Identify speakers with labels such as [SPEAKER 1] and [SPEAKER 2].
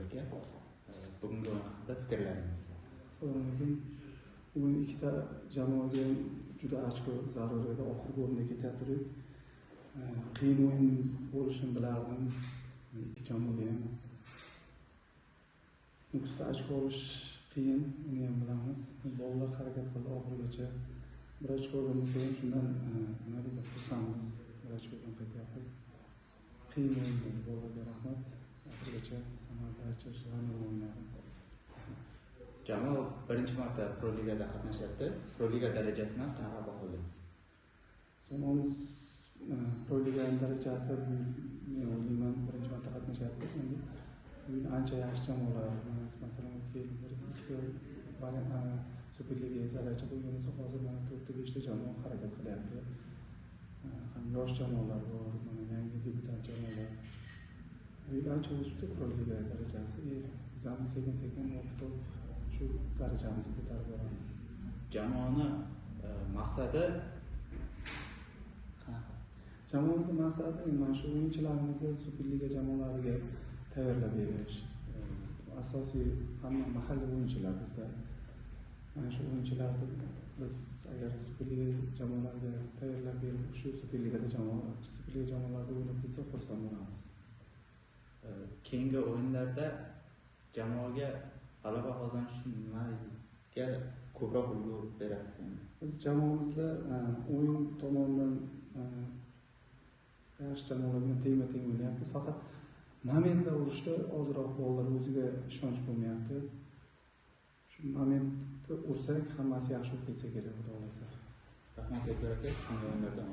[SPEAKER 1] aka. Bugungi o'yin haqida fikrlaringiz?
[SPEAKER 2] Bu ikkita jamoaga juda ochko zarur edi. Oxirgi o'rinda ketaturib, qiyin o'yin bo'lishini bilardim. Ikki jamoaga ham nukusda ochko olish qiyin, uni ham bilamiz. Bolalar harakat qildi oxirigacha. Bir ochkodan so'ng shundan nima deydi, xursandmiz. Bir ochkodan qaytyapmiz. Qiyin o'yin bo'ldi, bolalarga rahmat. Oxirigacha Samarqandcha g'alaba o'ynadi.
[SPEAKER 1] Jamoa birinchi marta Pro Ligada qatnashyapti. Pro Liga darajasini qanaqa baholaysiz?
[SPEAKER 2] Jamoamiz Pro Liga darajasi men o'ylayman birinchi marta qatnashyapti. Endi bu ancha yaxshi jamoalar, masalan, Super Liga daraja qo'ygan bo'lsa, hozir mana 4-5 ta jamoa harakat qilyapti. Ham yosh jamoalar bor, mana yangi debyutant jamoalar. Ancha o'sibdi Pro Liga darajasi. Biz ham sekin-sekin o'qitib shu darajamizni ko'tarib boramiz.
[SPEAKER 1] Jamoani maqsadi qanaqa?
[SPEAKER 2] Jamoamizning maqsadi mana shu o'yinchilarimizni Super Liga jamoalariga tayyorlab berish. Asosiy hamma mahalliy o'yinchilar bizda. Mana shu o'yinchilarni biz agar Super Liga jamoalariga tayyorlab berib, shu Super Ligada jamoalarda o'ynab ketsa xursand bo'lamiz.
[SPEAKER 1] Keyingi o'yinlarda jamoaga g'alaba qozonish nimaga ko'proq urg'u berasiz?
[SPEAKER 2] Biz jamoamizda o'yin tomonidan yaxshi jamoalar bilan teng-teng o'ynayapmiz. Faqat momentlar urishda ozroq bolalar o'ziga ishonch bo'lmayapti. Shu momentni ursak, hammasi yaxshi bo'lib ketsa kerak, xudo xohlasa.
[SPEAKER 1] Rahmat aka, o'yinlardan.